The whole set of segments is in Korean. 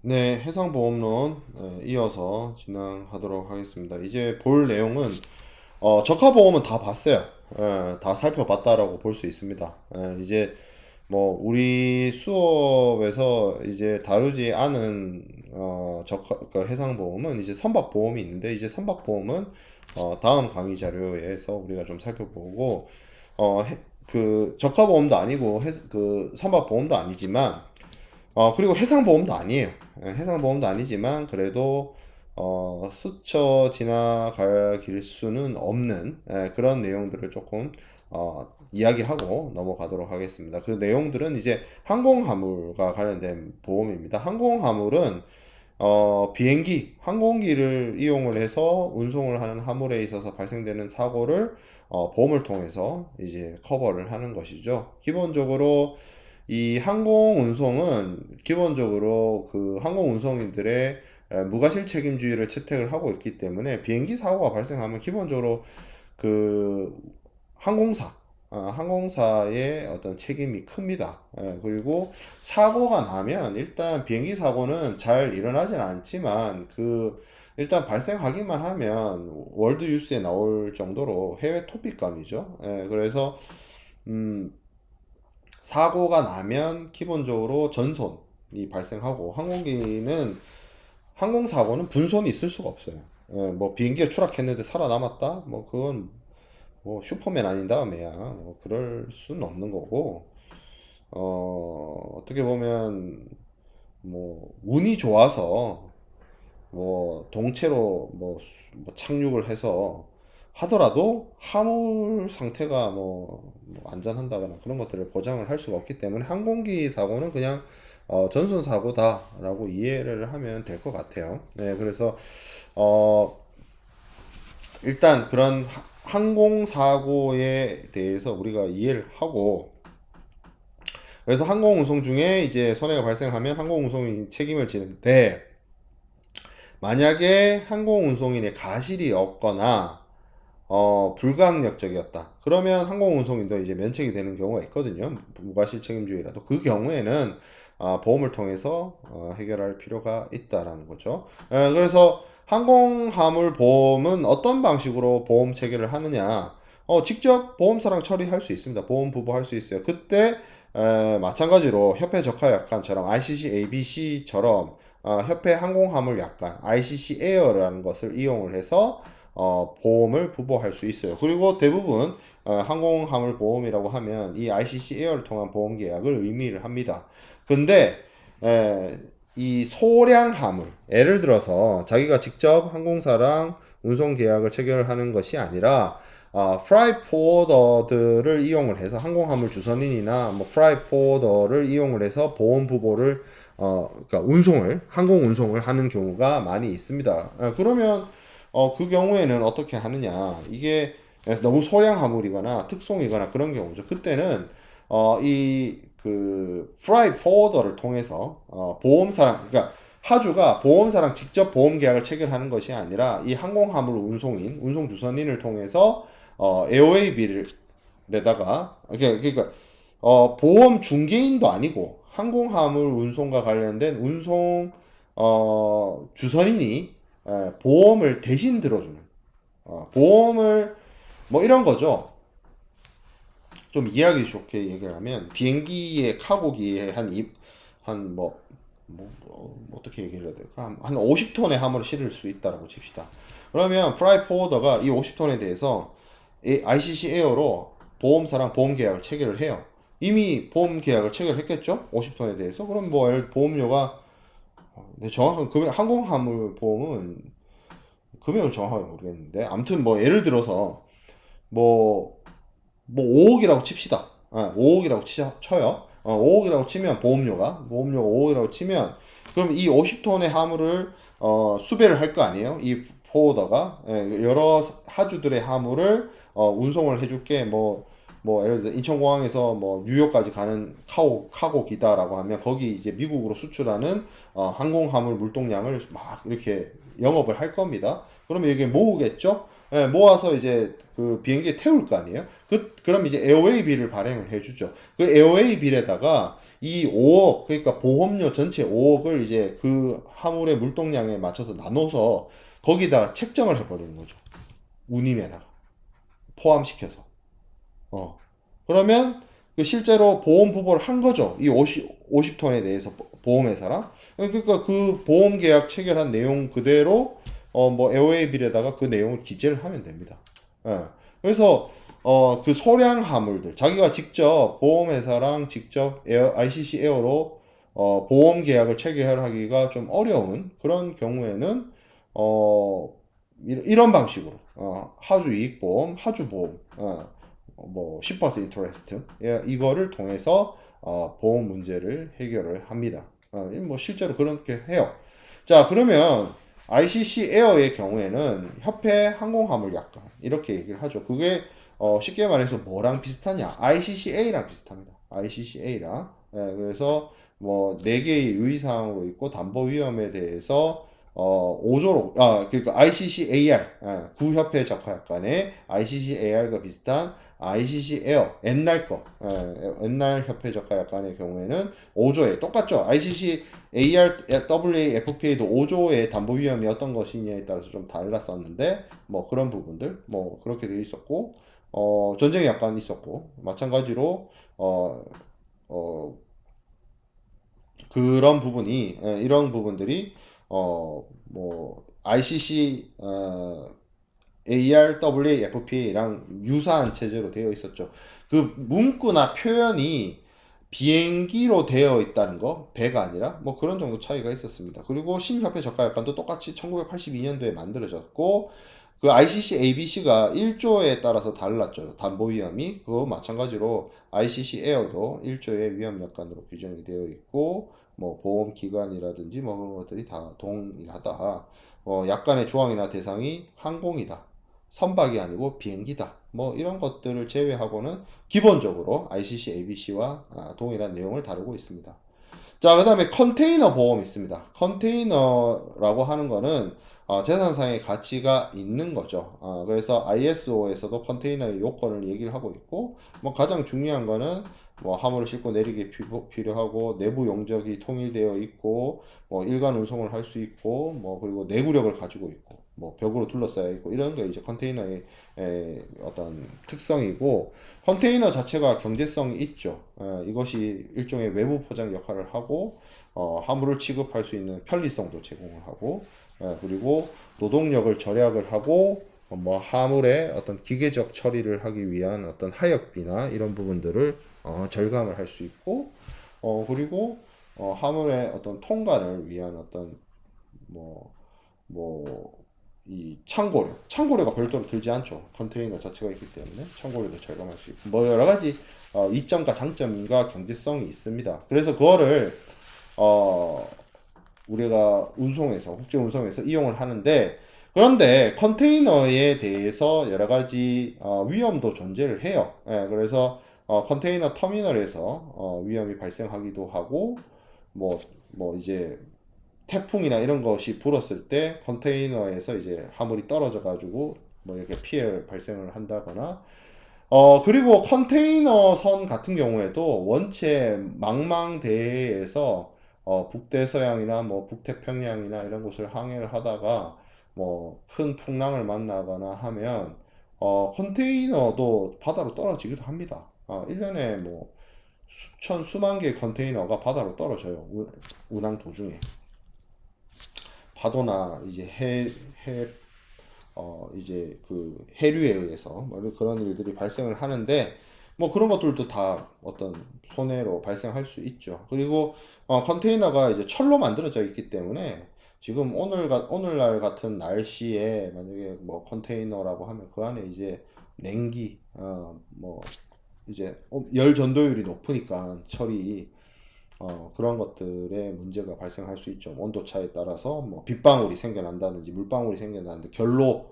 네, 해상보험론 이어서 진행하도록 하겠습니다. 이제 볼 내용은 적하보험은 다 봤어요. 다 살펴봤다라고 볼 수 있습니다. 이제 뭐 우리 수업에서 이제 다루지 않은 그 해상보험은 이제 선박보험이 있는데, 이제 선박보험은 다음 강의 자료에서 우리가 좀 살펴보고, 그 적하보험도 아니고 그 선박보험도 아니지만, 그리고 해상보험도 아니에요. 해상보험도 아니지만, 그래도, 스쳐 지나갈 수는 없는, 그런 내용들을 조금, 이야기하고 넘어가도록 하겠습니다. 그 내용들은 이제 항공화물과 관련된 보험입니다. 항공화물은, 비행기, 항공기를 이용을 해서 운송을 하는 화물에 있어서 발생되는 사고를, 보험을 통해서 이제 커버를 하는 것이죠. 기본적으로, 이 항공 운송은 기본적으로 그 항공 운송인들의 무과실 책임주의를 채택을 하고 있기 때문에, 비행기 사고가 발생하면 기본적으로 그 항공사, 항공사의 어떤 책임이 큽니다. 그리고 사고가 나면, 일단 비행기 사고는 잘 일어나진 않지만, 일단 발생하기만 하면 월드 뉴스에 나올 정도로 해외 토픽감이죠. 그래서 음, 사고가 나면 기본적으로 전손이 발생하고, 항공사고는 분손이 있을 수가 없어요. 뭐 비행기가 추락했는데 살아남았다? 뭐 그건 뭐 슈퍼맨 아닌 다음에야 뭐 그럴 수는 없는 거고, 어떻게 보면 뭐 운이 좋아서 뭐 동체로 뭐 착륙을 해서 하더라도 화물 상태가 뭐 안전한다거나 그런 것들을 보장을 할 수가 없기 때문에, 항공기 사고는 그냥 전손 사고다라고 이해를 하면 될 것 같아요. 네, 그래서 어 일단 그런 항공 사고에 대해서 우리가 이해를 하고, 그래서 항공 운송 중에 이제 손해가 발생하면 항공 운송이 책임을 지는데, 만약에 항공 운송인의 가실이 없거나 불가항력적이었다, 그러면 항공운송인도 이제 면책이 되는 경우가 있거든요. 무과실 책임주의라도. 그 경우에는 보험을 통해서 해결할 필요가 있다라는 거죠. 그래서 항공화물 보험은 어떤 방식으로 보험 체계를 하느냐? 직접 보험사랑 처리할 수 있습니다. 보험 부부할 수 있어요. 그때 마찬가지로 협회 적하약관처럼 ICC ABC처럼 협회 항공화물 약관 ICC 에어라는 것을 이용을 해서 보험을 부부할 수 있어요. 그리고 대부분 항공화물 보험이라고 하면 이 ICC 에어를 통한 보험 계약을 의미를 합니다. 근데 에, 이 소량 화물, 예를 들어서 자기가 직접 항공사랑 운송 계약을 체결을 하는 것이 아니라 프라이트 포워더들을 이용을 해서, 항공화물 주선인이나 뭐 프라이트 포워더를 이용을 해서 보험 부보를 그러니까 항공 운송을 하는 경우가 많이 있습니다. 그러면 그 경우에는 어떻게 하느냐? 이게 너무 소량 화물이거나 특송이거나 그런 경우죠. 그때는 이 그 프라이트 포워더를 통해서 보험사랑, 그러니까 하주가 보험사랑 직접 보험 계약을 체결하는 것이 아니라, 이 항공화물 운송 주선인을 통해서 AOAB를 내다가, 그러니까 보험 중개인도 아니고 항공화물 운송과 관련된 주선인이 보험을 대신 들어주는, 보험을 뭐 이런 거죠. 좀 이해하기 좋게 얘기를 하면, 비행기의 카고기에 어떻게 얘기를 해야 될까? 한 50톤의 화물을 실을 수 있다라고 칩시다. 그러면 프라이 포워더가 이 50톤에 대해서 ICC 에어로 보험사랑 보험 계약을 체결을 해요. 이미 보험 계약을 체결했겠죠? 50톤에 대해서. 그럼 뭐 예를 들어 보험료가, 정확한 금액, 항공화물 보험은 금액을 정확하게 모르겠는데, 아무튼 뭐 예를 들어서 뭐 5억이라고 칩시다. 5억이라고 쳐요. 5억이라고 치면, 보험료가 5억이라고 치면, 그럼 이 50톤의 화물을 수배를 할 거 아니에요? 이 포워더가 여러 하주들의 화물을 운송을 해줄게. 예를 들어 인천공항에서 뭐 뉴욕까지 가는 카고기다라고 하면, 거기 이제 미국으로 수출하는 항공 화물 물동량을 막 이렇게 영업을 할 겁니다. 그러면 이게 모으겠죠? 예, 모아서 이제 그 비행기에 태울 거 아니에요? 그럼 이제 에어웨이 빌을 발행을 해주죠. 그 에어웨이 빌에다가 이 5억, 그러니까 보험료 전체 5억을 이제 그 화물의 물동량에 맞춰서 나눠서 거기다 책정을 해버리는 거죠. 운임에다가. 포함시켜서. 그러면 그 실제로 보험 부보를 한 거죠. 이 50톤에 대해서 보험회사랑. 그러니까 그 보험 계약 체결한 내용 그대로 뭐 에어웨이 빌에다가 그 내용을 기재를 하면 됩니다. 예. 그래서 그 소량 화물들 자기가 직접 보험회사랑 직접 ICC 에어로 보험 계약을 체결하기가 좀 어려운 그런 경우에는 이런 방식으로 하주 이익보험, 하주보험 뭐 10% 인터레스트 이거를 통해서 보험 문제를 해결을 합니다. 뭐 실제로 그렇게 해요. 자, 그러면 ICC 에어의 경우에는 협회 항공화물약관 이렇게 얘기를 하죠. 그게 쉽게 말해서 뭐랑 비슷하냐? ICCA랑 비슷합니다. ICCA랑. 그래서 뭐 4개의 유의사항으로 있고 담보 위험에 대해서 5조로 그러니까 ICCAR 구협회 적하약관의 ICCAR과 비슷한 ICC 에어 옛날 거 옛날 협회 적하약관의 경우에는 5조에 똑같죠. ICC AR, WA, FPA도 5조의 담보 위험이 어떤 것이냐에 따라서 좀 달랐었는데 뭐 그런 부분들 뭐 그렇게 되어 있었고 전쟁이 약간 있었고 마찬가지로 그런 부분이 이런 부분들이 뭐 ICC ARWA, FPA랑 유사한 체제로 되어 있었죠. 그 문구나 표현이 비행기로 되어 있다는 거, 배가 아니라 뭐 그런 정도 차이가 있었습니다. 그리고 신협회 저가약관도 똑같이 1982년도에 만들어졌고 그 ICC ABC가 1조에 따라서 달랐죠. 담보 위험이. 그거 마찬가지로 ICC 에어도 1조의 위험 약관으로 규정이 되어 있고 뭐 보험 기관이라든지 뭐 그런 것들이 다 동일하다. 약관의 조항이나 대상이 항공이다. 선박이 아니고 비행기다. 뭐 이런 것들을 제외하고는 기본적으로 ICC ABC와 동일한 내용을 다루고 있습니다. 자, 그 다음에 컨테이너 보험 있습니다. 컨테이너라고 하는 거는 재산상의 가치가 있는 거죠. 그래서 ISO에서도 컨테이너의 요건을 얘기를 하고 있고, 뭐 가장 중요한 거는 뭐 화물을 싣고 내리기 필요하고 내부 용적이 통일되어 있고, 뭐 일관 운송을 할 수 있고, 뭐 그리고 내구력을 가지고 있고, 뭐 벽으로 둘러싸여 있고 이런 게 이제 컨테이너의 어떤 특성이고 컨테이너 자체가 경제성이 있죠. 이것이 일종의 외부 포장 역할을 하고 화물을 취급할 수 있는 편리성도 제공을 하고 그리고 노동력을 절약을 하고 뭐 화물의 어떤 기계적 처리를 하기 위한 어떤 하역비나 이런 부분들을 절감을 할 수 있고 그리고 화물의 어떤 통관을 위한 어떤 뭐 이 창고료가 별도로 들지 않죠. 컨테이너 자체가 있기 때문에 창고료도 절감할 수 있고 뭐 여러 가지 이점과 장점과 경제성이 있습니다. 그래서 그거를 우리가 운송에서 국제 운송에서 이용을 하는데 그런데 컨테이너에 대해서 여러 가지 위험도 존재를 해요. 그래서 컨테이너 터미널에서 위험이 발생하기도 하고 뭐 이제 태풍이나 이런 것이 불었을 때 컨테이너에서 이제 화물이 떨어져 가지고 뭐 이렇게 피해 발생을 한다거나 그리고 컨테이너 선 같은 경우에도 원체 망망대해에서 북대서양이나 뭐 북태평양이나 이런 곳을 항해를 하다가 뭐 큰 풍랑을 만나거나 하면 컨테이너도 바다로 떨어지기도 합니다. 1년에 뭐 수만 개의 컨테이너가 바다로 떨어져요. 운항 도중에. 파도나 이제 이제 그 해류에 의해서 뭐 그런 일들이 발생을 하는데 뭐 그런 것들도 다 어떤 손해로 발생할 수 있죠. 그리고 컨테이너가 이제 철로 만들어져 있기 때문에 지금 오늘날 같은 날씨에 만약에 뭐 컨테이너라고 하면 그 안에 이제 냉기 뭐 이제 열 전도율이 높으니까 철이 그런 것들의 문제가 발생할 수 있죠. 온도차에 따라서 뭐 빗방울이 생겨난다든지 물방울이 생겨나는데 결로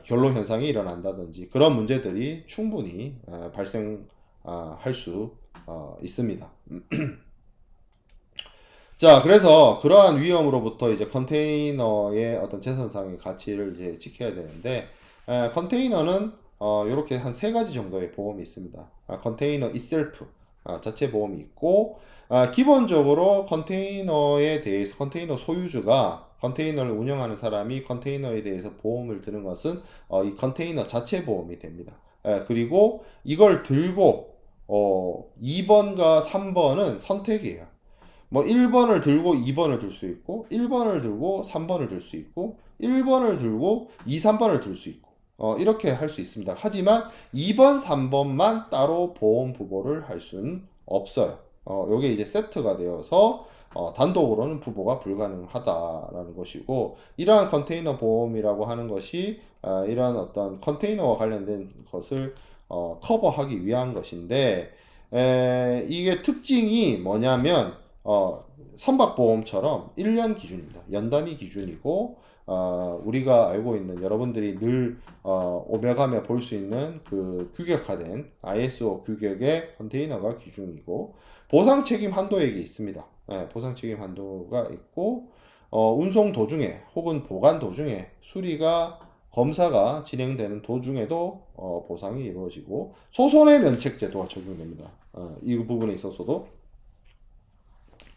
현상이 일어난다든지 그런 문제들이 충분히 발생할 수 있습니다. 자, 그래서 그러한 위험으로부터 이제 컨테이너의 어떤 재산상의 가치를 이제 지켜야 되는데 컨테이너는 이렇게 한 세 가지 정도의 보험이 있습니다. 컨테이너 itself 자체 보험이 있고, 기본적으로 컨테이너에 대해서 컨테이너 소유주가 컨테이너를 운영하는 사람이 컨테이너에 대해서 보험을 드는 것은 이 컨테이너 자체 보험이 됩니다. 그리고 이걸 들고 2번과 3번은 선택이에요. 뭐 1번을 들고 2번을 들 수 있고 1번을 들고 3번을 들 수 있고 1번을 들고 2, 3번을 들 수 있고 이렇게 할 수 있습니다. 하지만 2번, 3번만 따로 보험 부보를 할 수는 없어요. 요게 이제 세트가 되어서 단독으로는 부보가 불가능하다라는 것이고, 이러한 컨테이너 보험이라고 하는 것이 이러한 어떤 컨테이너와 관련된 것을 커버하기 위한 것인데, 이게 특징이 뭐냐면 선박보험처럼 1년 기준입니다. 연단위 기준이고, 우리가 알고 있는 여러분들이 늘 오며가며 볼 수 있는 그 규격화된 ISO 규격의 컨테이너가 기준이고, 보상 책임 한도액이 있습니다. 보상 책임 한도가 있고, 운송 도중에 혹은 보관 도중에 수리가 검사가 진행되는 도중에도 보상이 이루어지고, 소손해 면책 제도가 적용됩니다. 이 부분에 있어서도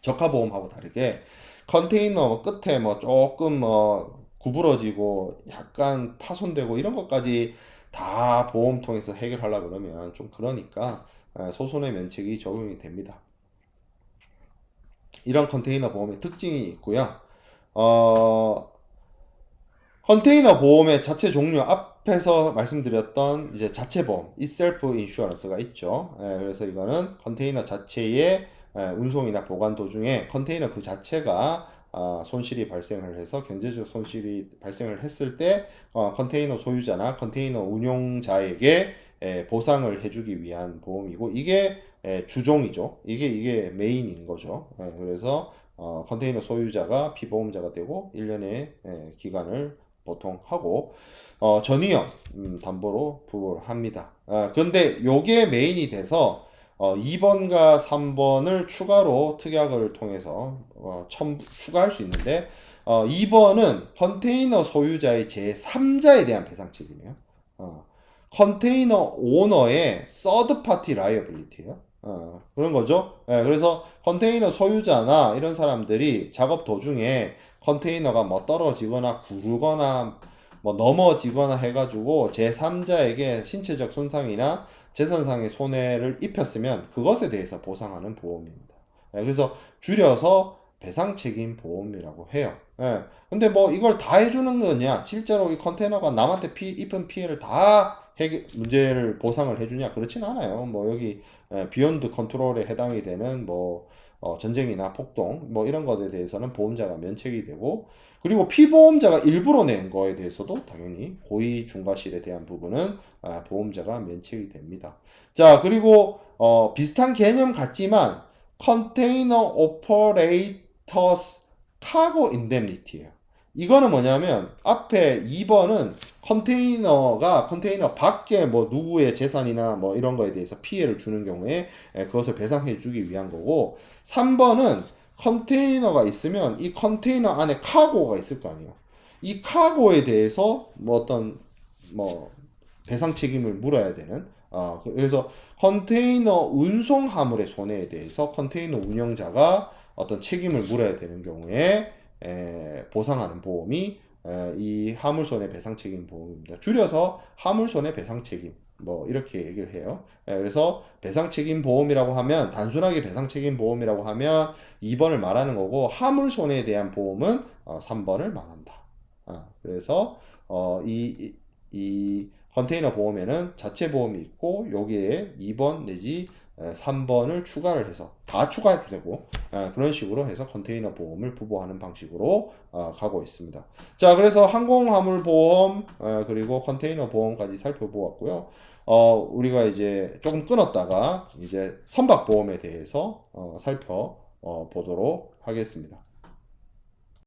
적하보험하고 다르게 컨테이너 끝에 뭐 조금 구부러지고 약간 파손되고 이런 것까지 다 보험 통해서 해결하려고 그러면 좀 그러니까 소손해 면책이 적용이 됩니다. 이런 컨테이너 보험의 특징이 있고요. 컨테이너 보험의 자체 종류, 앞에서 말씀드렸던 이제 자체 보험, itself insurance가 있죠. 그래서 이거는 컨테이너 자체의 운송이나 보관 도중에 컨테이너 그 자체가 손실이 발생을 해서 경제적 손실이 발생을 했을 때 컨테이너 소유자나 컨테이너 운용자에게 보상을 해주기 위한 보험이고, 이게 주종이죠. 이게 메인인 거죠. 그래서 컨테이너 소유자가 피보험자가 되고 1년의 기간을 보통 하고 전위험 담보로 부과를 합니다. 그런데 요게 메인이 돼서 2번과 3번을 추가로 특약을 통해서 추가할 수 있는데, 2번은 컨테이너 소유자의 제3자에 대한 배상 책임이에요. 컨테이너 오너의 서드 파티 라이어빌리티예요. 그런 거죠. 그래서 컨테이너 소유자나 이런 사람들이 작업 도중에 컨테이너가 뭐 떨어지거나 구르거나 뭐 넘어지거나 해가지고 제3자에게 신체적 손상이나 재산상의 손해를 입혔으면 그것에 대해서 보상하는 보험입니다. 그래서 줄여서 배상책임 보험이라고 해요. 근데 뭐 이걸 다 해주는 거냐? 실제로 이 컨테이너가 남한테 입은 피해를 다 문제를 보상을 해주냐? 그렇진 않아요. 뭐 여기 비욘드 컨트롤에 해당이 되는 뭐 전쟁이나 폭동 뭐 이런 것에 대해서는 보험자가 면책이 되고, 그리고 피보험자가 일부러 낸 거에 대해서도 당연히 고의 중과실에 대한 부분은 보험자가 면책이 됩니다. 자, 그리고 비슷한 개념 같지만 컨테이너 오퍼레이터스 카고 인데미니티예요. 이거는 뭐냐면 앞에 2번은 컨테이너 밖에 뭐 누구의 재산이나 뭐 이런 거에 대해서 피해를 주는 경우에 그것을 배상해 주기 위한 거고, 3번은 컨테이너가 있으면 이 컨테이너 안에 카고가 있을 거 아니에요. 이 카고에 대해서 뭐 어떤 뭐 배상 책임을 물어야 되는, 그래서 컨테이너 운송 화물의 손해에 대해서 컨테이너 운영자가 어떤 책임을 물어야 되는 경우에 보상하는 보험이 이 화물손해 배상책임 보험입니다. 줄여서 화물손해 배상책임 뭐 이렇게 얘기를 해요. 그래서 배상책임 보험이라고 하면 단순하게 배상책임 보험이라고 하면 2번을 말하는 거고, 화물손해에 대한 보험은 3번을 말한다. 그래서 이 컨테이너 보험에는 자체 보험이 있고 여기에 2번 내지 3번을 추가를 해서 다 추가해도 되고 그런 식으로 해서 컨테이너 보험을 부보하는 방식으로 가고 있습니다. 자, 그래서 항공화물 보험 그리고 컨테이너 보험까지 살펴보았고요. 우리가 이제 조금 끊었다가 이제 선박 보험에 대해서 살펴보도록 하겠습니다.